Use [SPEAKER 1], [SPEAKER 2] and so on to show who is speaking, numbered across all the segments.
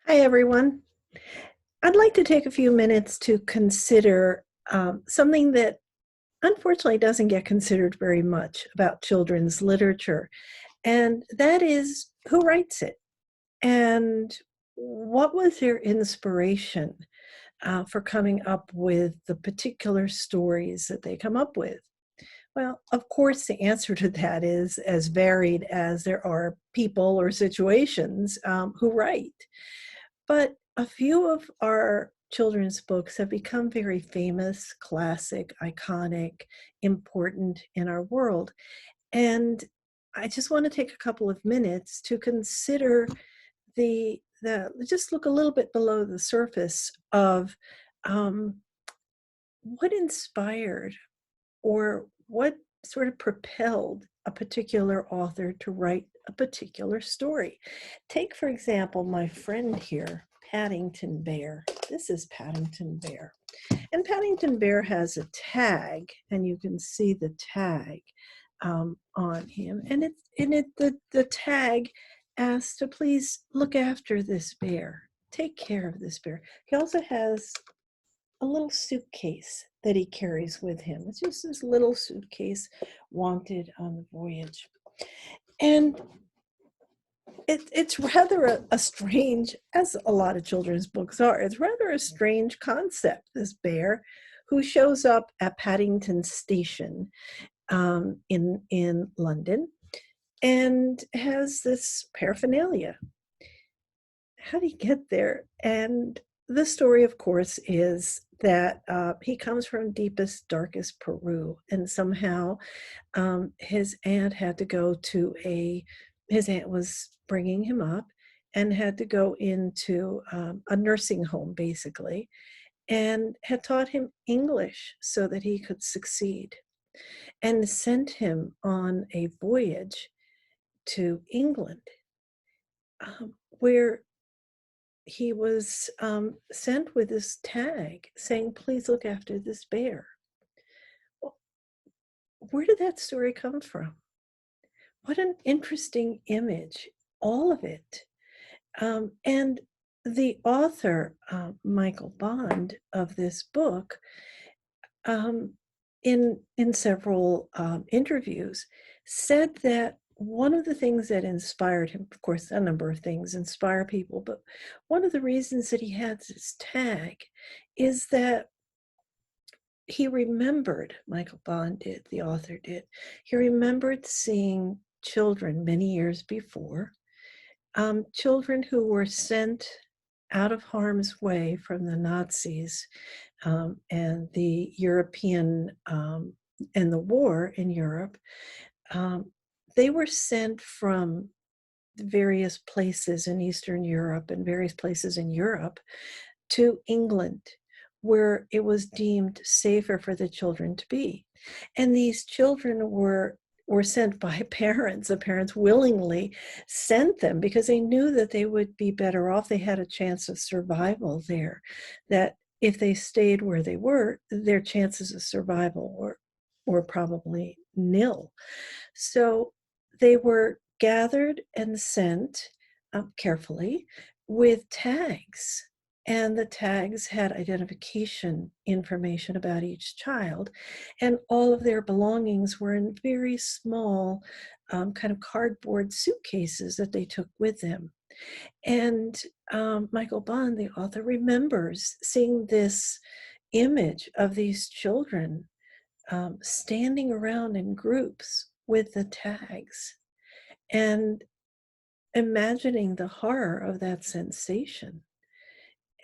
[SPEAKER 1] Hi, everyone. I'd like to take a few minutes to consider something that unfortunately doesn't get considered very much about children's literature, and that is who writes it and what was their inspiration for coming up with the particular stories that they come up with. Well, of course, the answer to that is as varied as there are people or situations who write. But a few of our children's books have become very famous, classic, iconic, important in our world. And I just want to take a couple of minutes to consider the just look a little bit below the surface of um, what inspired or what sort of propelled a particular author to write a particular story. Take, for example, my friend here, Paddington Bear. This is Paddington Bear. And Paddington Bear has a tag, and you can see the tag on him. And the tag asks to please look after this bear, take care of this bear. He also has a little suitcase that he carries with him. It's just this little suitcase, wanted on the voyage. And it's rather a strange, as a lot of children's books are, it's rather a strange concept, this bear who shows up at Paddington Station in London and has this paraphernalia. How did he get there? And the story, of course, is that he comes from deepest, darkest Peru, and somehow his aunt had to go to his aunt was bringing him up and had to go into a nursing home, basically, and had taught him English so that he could succeed, and sent him on a voyage to England, where he was sent with this tag saying, please look after this bear. Well, where did that story come from? What an interesting image, all of it. And the author, Michael Bond, of this book, um, in several interviews, said that one of the things that inspired him, of course, a number of things inspire people, but one of the reasons that he had this tag is that he remembered, Michael Bond did, the author did, he remembered seeing children many years before, children who were sent out of harm's way from the Nazis and the European and the war in Europe. Um, they were sent from various places in Eastern Europe and various places in Europe to England, where it was deemed safer for the children to be. And these children were sent by parents. The parents willingly sent them because they knew that they would be better off. They had a chance of survival there, that if they stayed where they were, their chances of survival were probably nil. So they were gathered and sent carefully with tags. And the tags had identification information about each child. And all of their belongings were in very small, kind of cardboard suitcases that they took with them. And Michael Bond, the author, remembers seeing this image of these children standing around in groups with the tags and imagining the horror of that sensation,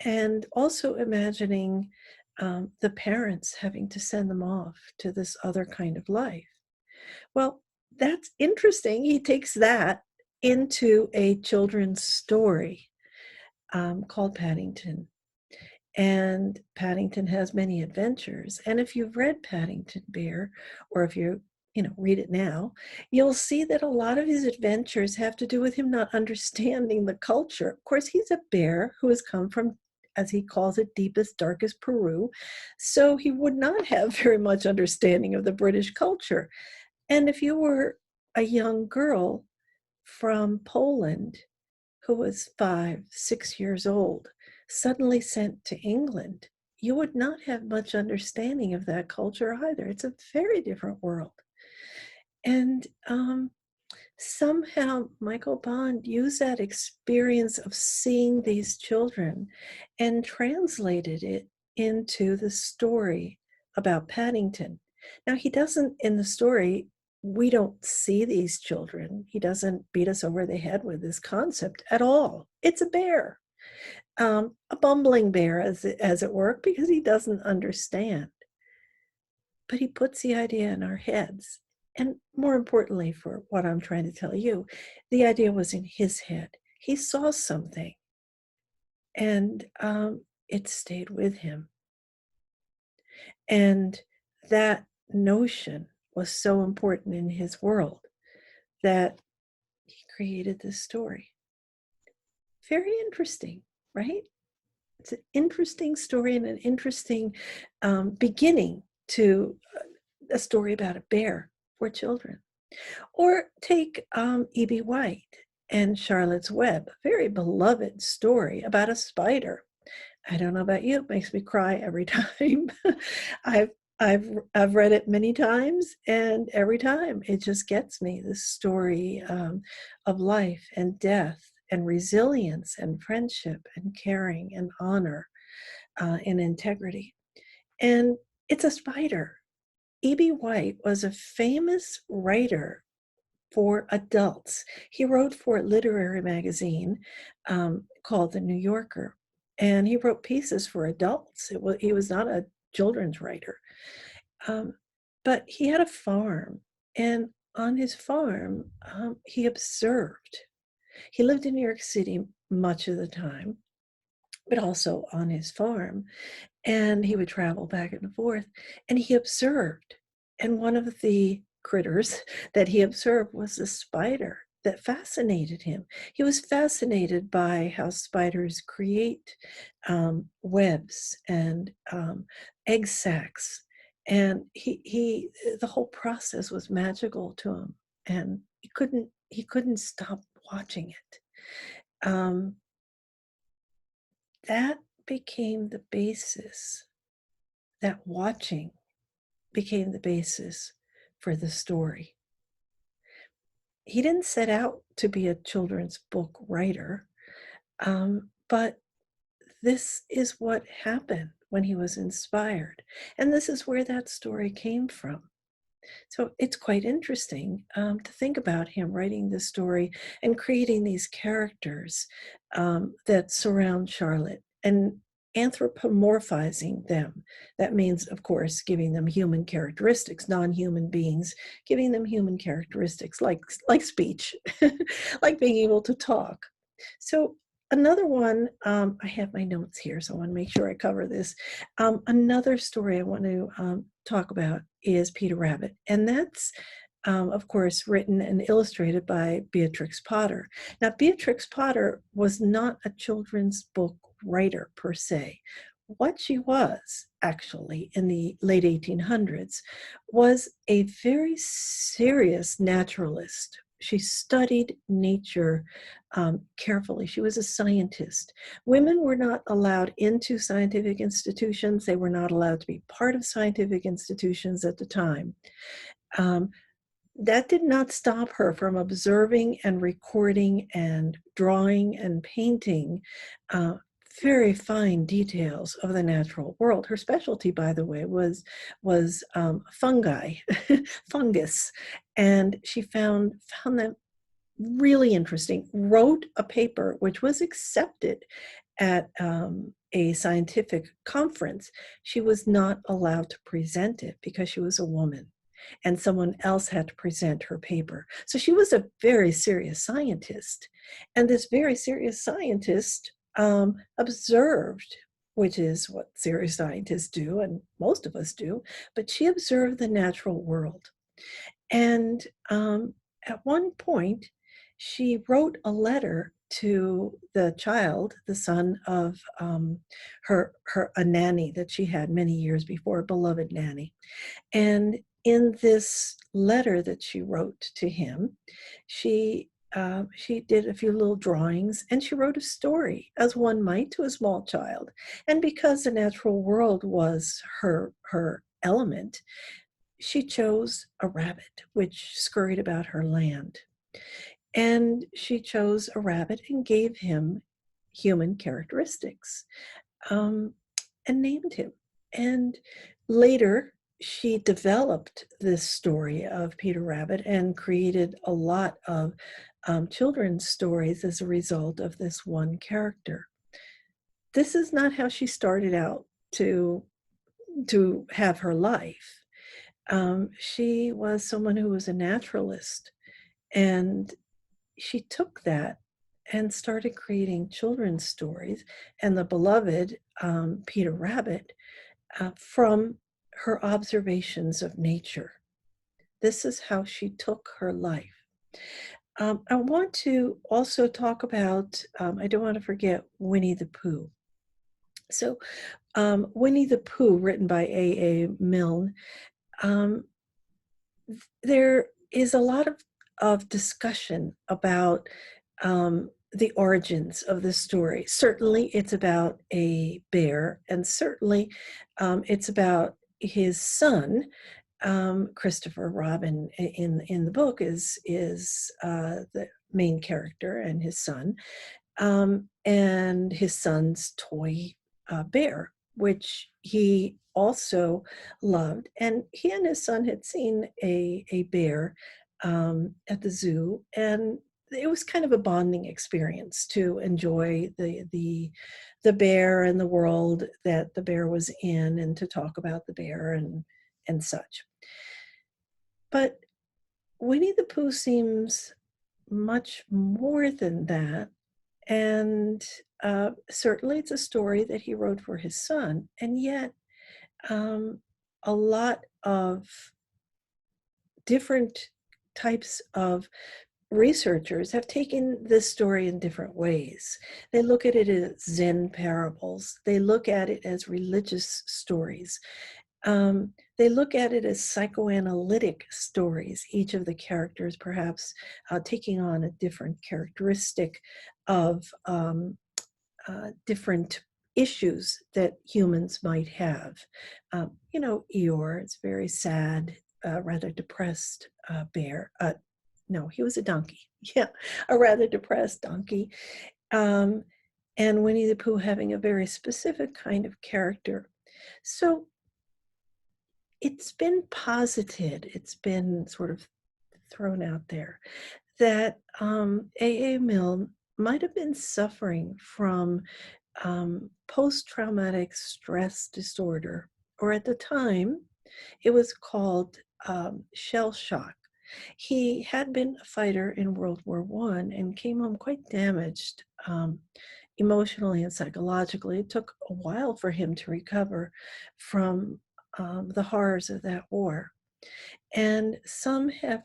[SPEAKER 1] and also imagining the parents having to send them off to this other kind of life. Well, that's interesting. He takes that into a children's story called Paddington. And Paddington has many adventures. And if you've read Paddington Bear, or if you read it now, you'll see that a lot of his adventures have to do with him not understanding the culture. Of course, he's a bear who has come from, as he calls it, deepest, darkest Peru. So he would not have very much understanding of the British culture. And if you were a young girl from Poland who was 5, 6 years old, suddenly sent to England, you would not have much understanding of that culture either. It's a very different world. And somehow Michael Bond used that experience of seeing these children and translated it into the story about Paddington. Now, he doesn't, in the story, we don't see these children. He doesn't beat us over the head with this concept at all. It's a bear, a bumbling bear, as it were, because he doesn't understand. But he puts the idea in our heads. And more importantly, for what I'm trying to tell you, the idea was in his head. He saw something, and it stayed with him. And that notion was so important in his world that he created this story. Very interesting, right? It's an interesting story and an interesting beginning to a story about a bear for children. Or take E.B. White and Charlotte's Web, a very beloved story about a spider. I don't know about you, it makes me cry every time. I've I've read it many times, and every time it just gets me. This story of life and death and resilience and friendship and caring and honor and integrity. And it's a spider. E.B. White was a famous writer for adults. He wrote for a literary magazine called The New Yorker, and he wrote pieces for adults. He was not a children's writer. But he had a farm, and on his farm, he observed. He lived in New York City much of the time, but also on his farm. And he would travel back and forth, and he observed. And one of the critters that he observed was the spider that fascinated him. He was fascinated by how spiders create webs and egg sacs. And the whole process was magical to him, and he couldn't stop watching it. That became the basis, that watching became the basis for the story. He didn't set out to be a children's book writer, but this is what happened when he was inspired. And this is where that story came from. So it's quite interesting to think about him writing this story and creating these characters that surround Charlotte and anthropomorphizing them. That means, of course, giving them human characteristics, non-human beings, giving them human characteristics like speech, like being able to talk. So another one, I have my notes here, so I want to make sure I cover this. Another story I want to talk about is Peter Rabbit, and that's of course, written and illustrated by Beatrix Potter. Now, Beatrix Potter was not a children's book writer per se. What she was, actually, in the late 1800s, was a very serious naturalist. She studied nature carefully. She was a scientist. Women were not allowed into scientific institutions. They were not allowed to be part of scientific institutions at the time. That did not stop her from observing and recording and drawing and painting very fine details of the natural world. Her specialty, by the way, was fungi, fungus, and she found them really interesting. Wrote a paper which was accepted at a scientific conference. She was not allowed to present it because she was a woman, and someone else had to present her paper. So she was a very serious scientist. And this very serious scientist observed, which is what serious scientists do, and most of us do, but she observed the natural world. And at one point, she wrote a letter to the child, the son of a nanny that she had many years before, a beloved nanny. And in this letter that she wrote to him, she she did a few little drawings, and she wrote a story, as one might to a small child. And because the natural world was her element, she chose a rabbit which scurried about her land. And she chose a rabbit and gave him human characteristics, um, and named him. And later, she developed this story of Peter Rabbit and created a lot of children's stories as a result of this one character. This is not how she started out to have her life. She was someone who was a naturalist, and she took that and started creating children's stories and the beloved Peter Rabbit from her observations of nature. This is how she took her life. I want to also talk about, I don't want to forget Winnie the Pooh. So, Winnie the Pooh, written by A.A. Milne, um, there is a lot of discussion about the origins of this story. Certainly, it's about a bear, and certainly it's about his son, Christopher Robin. In the book is the main character and his son, and his son's toy bear, which he also loved. And he and his son had seen a bear at the zoo, and it was kind of a bonding experience to enjoy the bear and the world that the bear was in, and to talk about the bear and such. But Winnie the Pooh seems much more than that. And certainly it's a story that he wrote for his son. And yet, a lot of different types of researchers have taken this story in different ways. They look at it as Zen parables, they look at it as religious stories. They look at it as psychoanalytic stories, each of the characters perhaps taking on a different characteristic of different issues that humans might have. Eeyore is very sad, rather depressed bear. No, he was a donkey. Yeah, a rather depressed donkey. Um, and Winnie the Pooh having a very specific kind of character. So it's been posited, it's been sort of thrown out there that A.A. Milne might have been suffering from post-traumatic stress disorder, or at the time, it was called shell shock. He had been a fighter in World War I and came home quite damaged emotionally and psychologically. It took a while for him to recover from the horrors of that war. And some have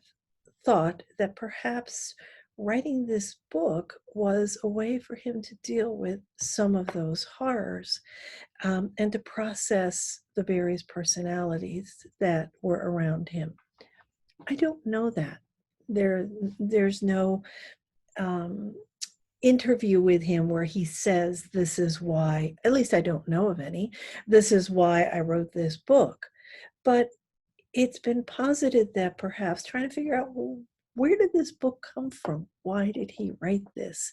[SPEAKER 1] thought that perhaps writing this book was a way for him to deal with some of those horrors, and to process the various personalities that were around him. I don't know that. There's no um, interview with him where he says, this is why, at least I don't know of any, this is why I wrote this book. But it's been posited that perhaps trying to figure out, well, where did this book come from? Why did he write this?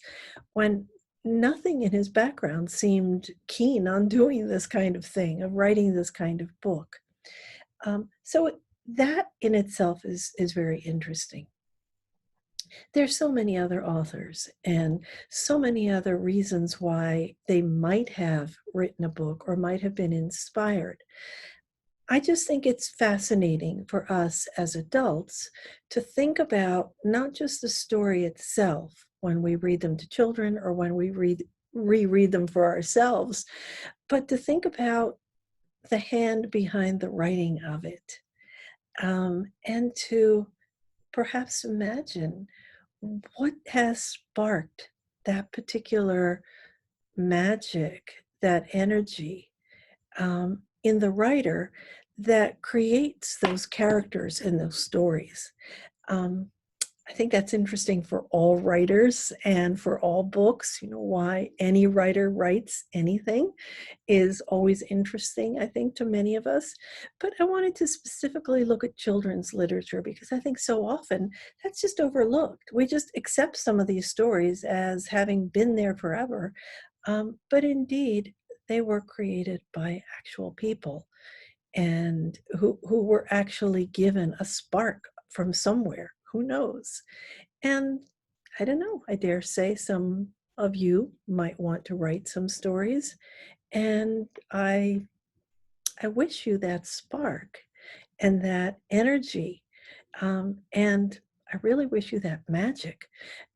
[SPEAKER 1] When nothing in his background seemed keen on doing this kind of thing, of writing this kind of book. So that in itself is very interesting. There's so many other authors and so many other reasons why they might have written a book or might have been inspired. I just think it's fascinating for us as adults to think about not just the story itself when we read them to children or when we reread them for ourselves, but to think about the hand behind the writing of it, and to perhaps imagine what has sparked that particular magic, that energy in the writer that creates those characters in those stories. Um, I think that's interesting for all writers and for all books. Why any writer writes anything is always interesting, I think, to many of us. But I wanted to specifically look at children's literature because I think so often that's just overlooked. We just accept some of these stories as having been there forever. But indeed, they were created by actual people and who were actually given a spark from somewhere. Who knows? And I don't know, I dare say some of you might want to write some stories. And I wish you that spark and that energy. And I really wish you that magic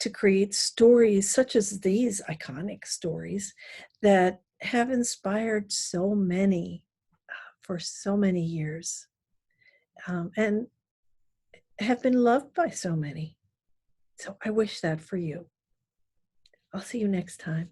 [SPEAKER 1] to create stories such as these iconic stories that have inspired so many for so many years, and have been loved by so many. So I wish that for you. I'll see you next time.